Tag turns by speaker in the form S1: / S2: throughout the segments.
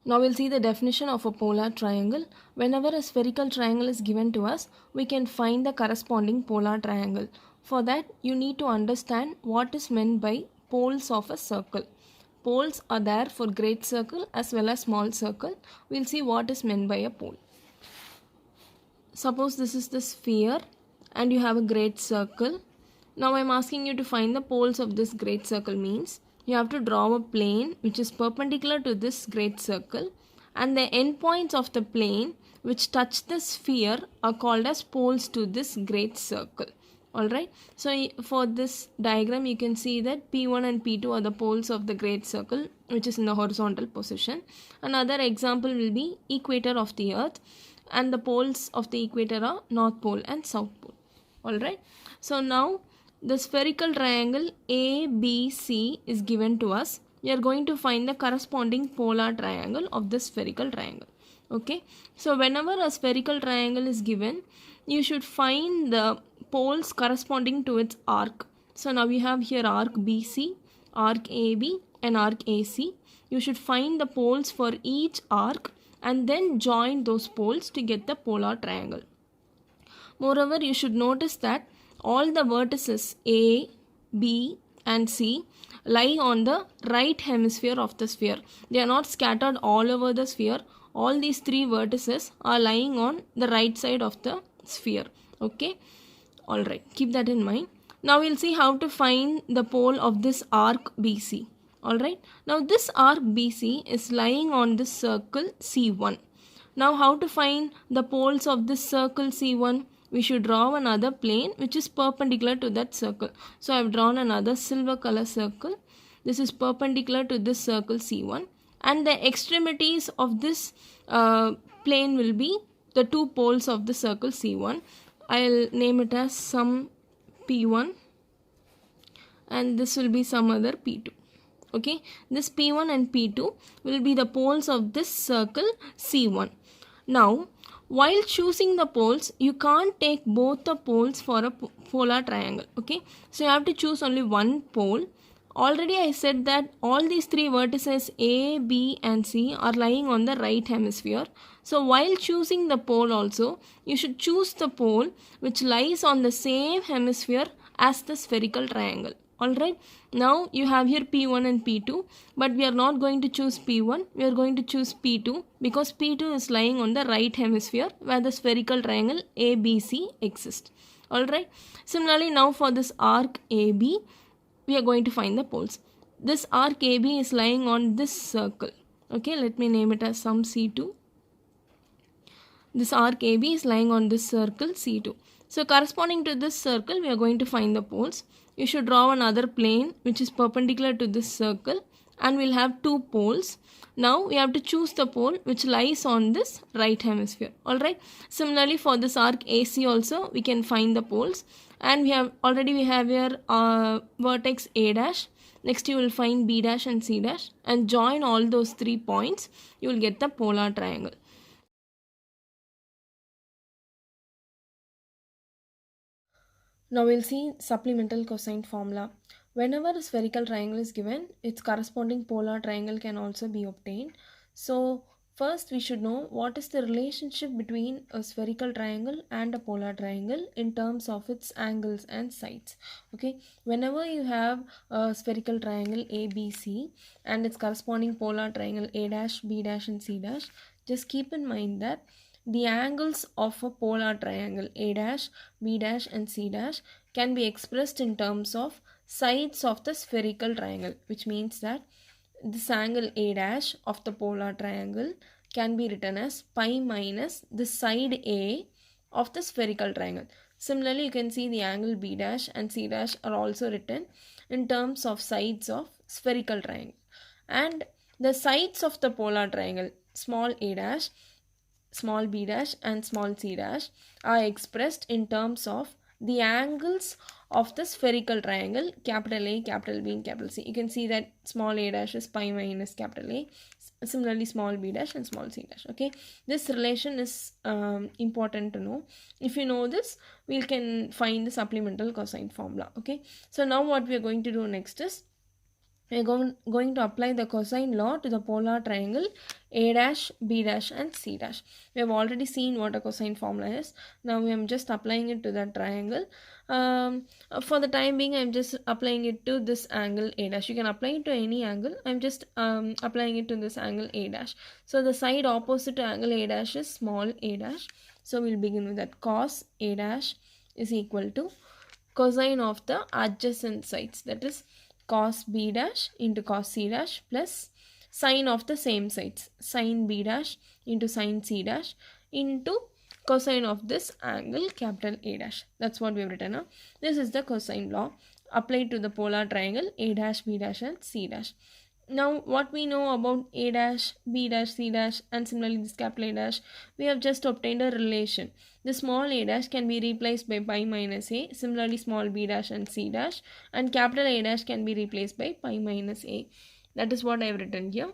S1: Now we'll see the definition of a polar triangle. Whenever a spherical triangle is given to us, we can find the corresponding polar triangle. For that, you need to understand what is meant by poles of a circle. Poles are there for great circle as well as small circle. We'll see what is meant by a pole. Suppose this is the sphere and you have a great circle. Now I'm asking you to find the poles of this great circle, means you have to draw a plane which is perpendicular to this great circle, and the endpoints of the plane which touch the sphere are called as poles to this great circle. Alright, so for this diagram you can see that P1 and P2 are the poles of the great circle which is in the horizontal position. Another example will be equator of the earth, and the poles of the equator are north pole and south pole. Alright, so now the spherical triangle ABC is given to us. We are going to find the corresponding polar triangle of this spherical triangle. Okay, so whenever a spherical triangle is given, you should find the poles corresponding to its arc. So now we have here arc BC, arc AB and arc AC. You should find the poles for each arc and then join those poles to get the polar triangle. Moreover, you should notice that all the vertices A, B and C lie on the right hemisphere of the sphere. They are not scattered all over the sphere. All these three vertices are lying on the right side of the sphere. Okay, alright, keep that in mind. Now we'll see how to find the pole of this arc BC. Alright, now this arc BC is lying on this circle C1. Now how to find the poles of this circle C1? We should draw another plane which is perpendicular to that circle. So I have drawn another silver color circle. This is perpendicular to this circle C1, and the extremities of this plane will be the two poles of the circle C1. I'll name it as some P1 and this will be some other P2. Okay, this P1 and P2 will be the poles of this circle C1. Now, while choosing the poles, you can't take both the poles for a polar triangle. Okay, so you have to choose only one pole. Already I said that all these three vertices A, B and C are lying on the right hemisphere. So while choosing the pole also, you should choose the pole which lies on the same hemisphere as the spherical triangle. Alright, now you have here P1 and P2, but we are not going to choose P1, we are going to choose P2 because P2 is lying on the right hemisphere where the spherical triangle ABC exists. Alright, similarly now for this arc AB, we are going to find the poles. This arc AB is lying on this circle. Okay, let me name it as some C2. This arc AB is lying on this circle C2. So corresponding to this circle, we are going to find the poles. You should draw another plane which is perpendicular to this circle and we'll have two poles. Now we have to choose the pole which lies on this right hemisphere. Alright. Similarly for this arc AC also we can find the poles, and we have here vertex A dash. Next you will find B dash and C dash and join all those 3 points. You will get the polar triangle. Now we'll see supplemental cosine formula. Whenever a spherical triangle is given, its corresponding polar triangle can also be obtained. So first we should know what is the relationship between a spherical triangle and a polar triangle in terms of its angles and sides. Okay, whenever you have a spherical triangle ABC and its corresponding polar triangle A dash, B dash and C dash, just keep in mind that the angles of a polar triangle A dash, B dash and C dash can be expressed in terms of sides of the spherical triangle, which means that this angle A dash of the polar triangle can be written as pi minus the side A of the spherical triangle. Similarly, you can see the angle B dash and C dash are also written in terms of sides of spherical triangle. And the sides of the polar triangle, small a dash, small b dash and small c dash, are expressed in terms of the angles of the spherical triangle capital A, capital B and capital C. You can see that small a dash is pi minus capital A. Similarly, small b dash and small c dash. Okay, this relation is important to know. If you know this, we can find the supplemental cosine formula. Okay, so now what we are going to do next is we are going to apply the cosine law to the polar triangle A dash, B dash and C dash. We have already seen what a cosine formula is. Now we am just applying it to that triangle. For the time being, I'm just applying it to this angle A dash. You can apply it to any angle. I'm just applying it to this angle A dash. So the side opposite to angle A dash is small a dash. So we'll begin with that. Cos A dash is equal to cosine of the adjacent sides, that is cos B dash into cos C dash plus sine of the same sides, sine B dash into sine C dash into cosine of this angle capital A dash. That's what we have written now. This is the cosine law applied to the polar triangle A dash, B dash and C dash. Now what we know about A dash, B dash, C dash and similarly this capital A dash, we have just obtained a relation. The small a dash can be replaced by pi minus a, similarly small b dash and c dash, and capital A dash can be replaced by pi minus a. That is what I have written here.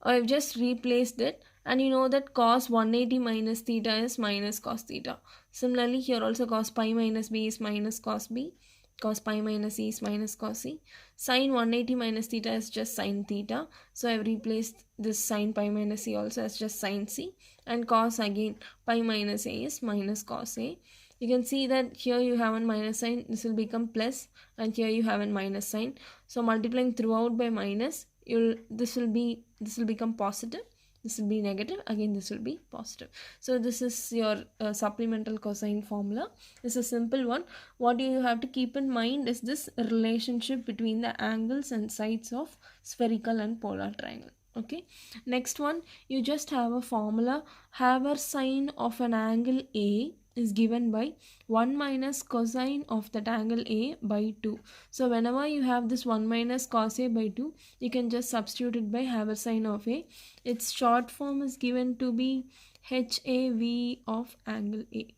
S1: I have just replaced it, and you know that cos 180 minus theta is minus cos theta. Similarly here also cos pi minus b is minus cos b. Cos pi minus c is minus cos c. Sin 180 minus theta is just sin theta. So I have replaced this sin pi minus c also as just sin c. And cos again pi minus a is minus cos a. You can see that here you have a minus sign. This will become plus, and here you have a minus sign. So multiplying throughout by minus, this will become positive. This will be negative, again this will be positive. So this is your supplemental cosine formula. This is a simple one. What you have to keep in mind is this relationship between the angles and sides of spherical and polar triangle. Okay, next one, you just have a formula. Haber sine of an angle A is given by 1 minus cosine of that angle A by 2. So whenever you have this 1 minus cos A by 2, you can just substitute it by Haber sine of A. Its short form is given to be HAV of angle A.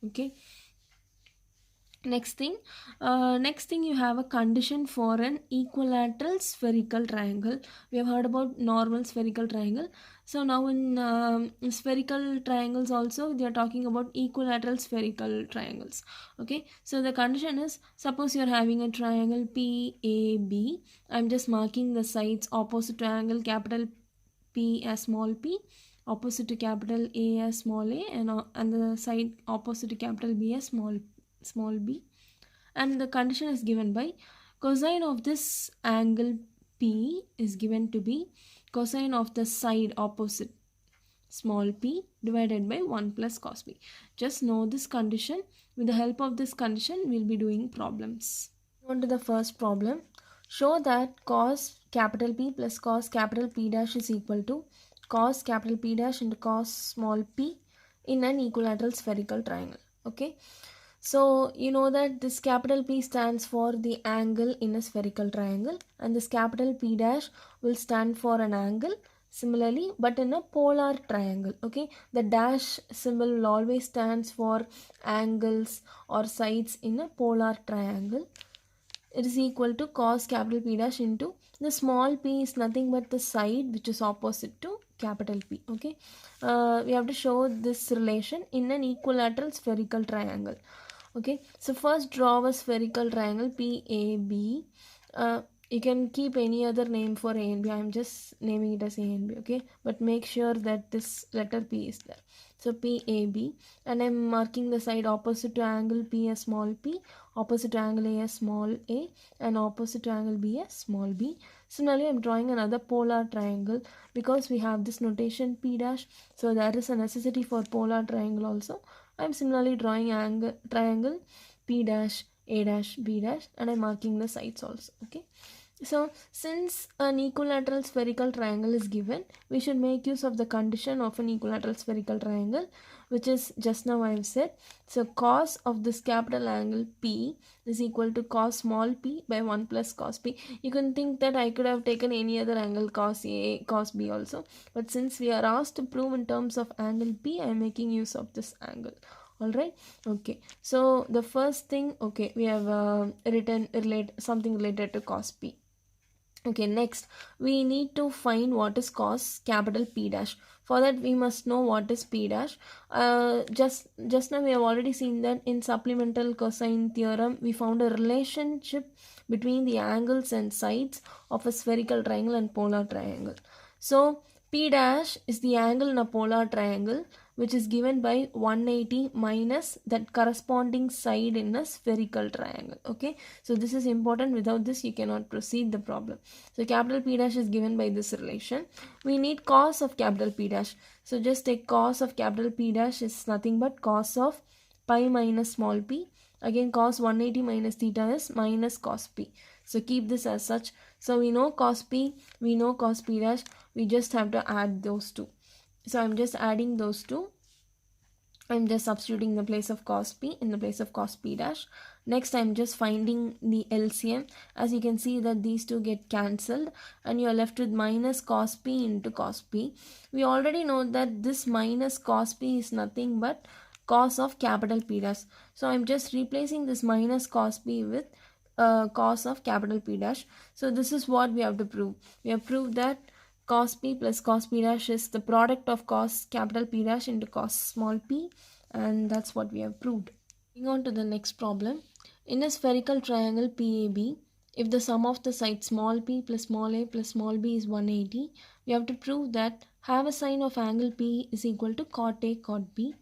S1: Okay. Next thing you have a condition for an equilateral spherical triangle. We have heard about normal spherical triangle. So now in spherical triangles also they are talking about equilateral spherical triangles. Okay, so the condition is, suppose you are having a triangle PAB. I'm just marking the sides opposite to angle capital P as small p, opposite to capital A as small a, and the side opposite to capital B as small b, and the condition is given by cosine of this angle P is given to be cosine of the side opposite small p divided by 1 plus cos b. Just know this condition. With the help of this condition, we'll be doing problems. On to the first problem. Show that cos capital P plus cos capital P dash is equal to cos capital P dash into cos small p in an equilateral spherical triangle. Okay. So you know that this capital P stands for the angle in a spherical triangle, and this capital P dash will stand for an angle similarly but in a polar triangle. Okay, the dash symbol will always stands for angles or sides in a polar triangle. It is equal to cos capital P dash into the small p is nothing but the side which is opposite to capital P. Okay, we have to show this relation in an equilateral spherical triangle. Okay, so first draw a spherical triangle PAB. You can keep any other name for A and B. I am just naming it as A and B. Okay, but make sure that this letter P is there. So PAB, and I am marking the side opposite to angle P as small p, opposite to angle A as small a, and opposite to angle B as small b. Similarly, I am drawing another polar triangle because we have this notation P dash. So there is a necessity for polar triangle also. I am similarly drawing triangle P dash, A dash, B dash, and I am marking the sides also. Okay. So since an equilateral spherical triangle is given, we should make use of the condition of an equilateral spherical triangle, which is just now I have said. So cos of this capital angle P is equal to cos small p by 1 plus cos p. You can think that I could have taken any other angle, cos A, cos B also. But since we are asked to prove in terms of angle P, I am making use of this angle. Alright, okay. So the first thing, okay, we have written something related to cos P. Okay, next we need to find what is cos capital P dash. For that we must know what is P dash. Just now we have already seen that in supplemental cosine theorem we found a relationship between the angles and sides of a spherical triangle and polar triangle. So P dash is the angle in a polar triangle which is given by 180 minus that corresponding side in a spherical triangle. Okay, so this is important. Without this you cannot proceed the problem. So capital P dash is given by this relation. We need cos of capital P dash. So just take cos of capital P dash is nothing but cos of pi minus small p. Again cos 180 minus theta is minus cos p. So keep this as such. So we know cos p, we know cos P dash. We just have to add those two. So I'm just adding those two. I'm just substituting the place of cos p in the place of cos P dash. Next I'm just finding the LCM. As you can see that these two get cancelled and you are left with minus cos p into cos p. We already know that this minus cos p is nothing but cos of capital P dash. So I'm just replacing this minus cos p with cos of capital P dash. So this is what we have to prove. We have proved that cos p plus cos P dash is the product of cos capital P dash into cos small p, and that's what we have proved. Moving on to the next problem. In a spherical triangle PAB, if the sum of the sides small p plus small a plus small b is 180, we have to prove that have a sine of angle P is equal to cot A cot B.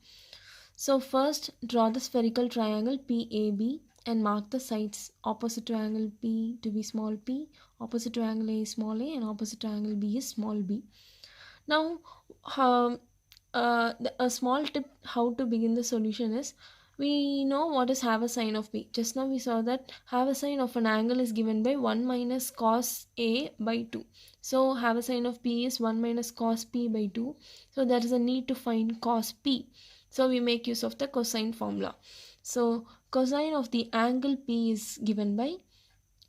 S1: So first draw the spherical triangle PAB and mark the sides opposite to angle P to be small p, opposite to angle A is small a, and opposite to angle B is small b. Now a small tip how to begin the solution is, we know what is have a sine of P. Just now we saw that have a sine of an angle is given by 1 minus cos A by 2. So have a sine of P is 1 minus cos P by 2. So there is a need to find cos P. So we make use of the cosine formula. So cosine of the angle P is given by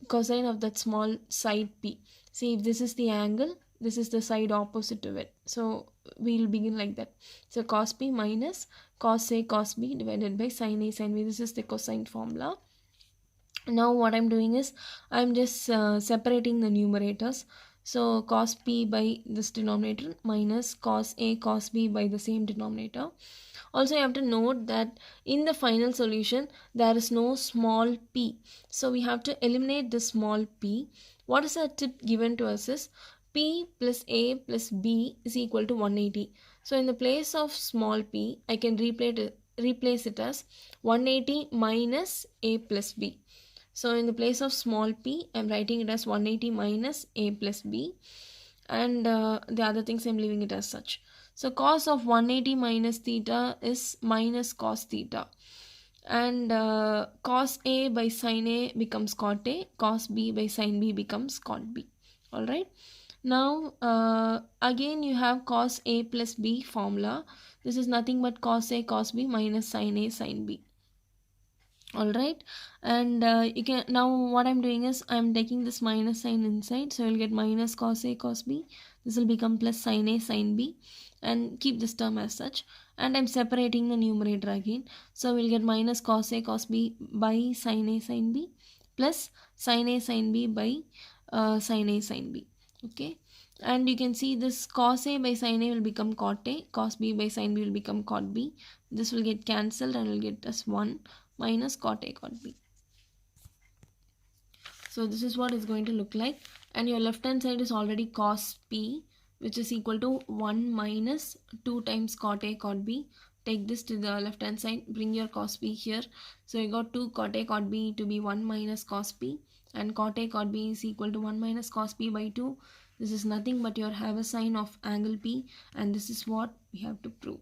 S1: cosine of that small side P. See, if this is the angle, this is the side opposite to it. So we'll begin like that. So cos P minus cos A cos B divided by sin A sin B. This is the cosine formula. Now what I'm doing is I'm just separating the numerators. So cos P by this denominator minus cos A cos B by the same denominator. Also you have to note that in the final solution there is no small p. So we have to eliminate the small p. What is the tip given to us is p plus a plus b is equal to 180. So in the place of small p I can replace it as 180 minus a plus b. So in the place of small p I am writing it as 180 minus a plus b, and the other things I am leaving it as such. So cos of 180 minus theta is minus cos theta, and cos A by sin A becomes cot A, cos B by sin B becomes cot B. Alright. Now again you have cos A plus B formula. This is nothing but cos A cos B minus sin A sin B. Alright, and you can, now what I'm doing is I'm taking this minus sign inside, so you'll get minus cos A cos B. This will become plus sin A sin B, and keep this term as such, and I'm separating the numerator again. So we'll get minus cos A cos B by sin A sin B plus sin A sin B by sin A sin B. Okay, and you can see this cos A by sin A will become cot A, cos B by sin B will become cot B. This will get cancelled and will get us 1 minus cot A cot B. So this is what it's going to look like, and your left hand side is already cos P, which is equal to 1 minus 2 times cot A cot B. Take this to the left hand side, bring your cos P here. So you got 2 cot A cot B to be 1 minus cos P, and cot A cot B is equal to 1 minus cos P by 2. This is nothing but your have a sine of angle P, and this is what we have to prove.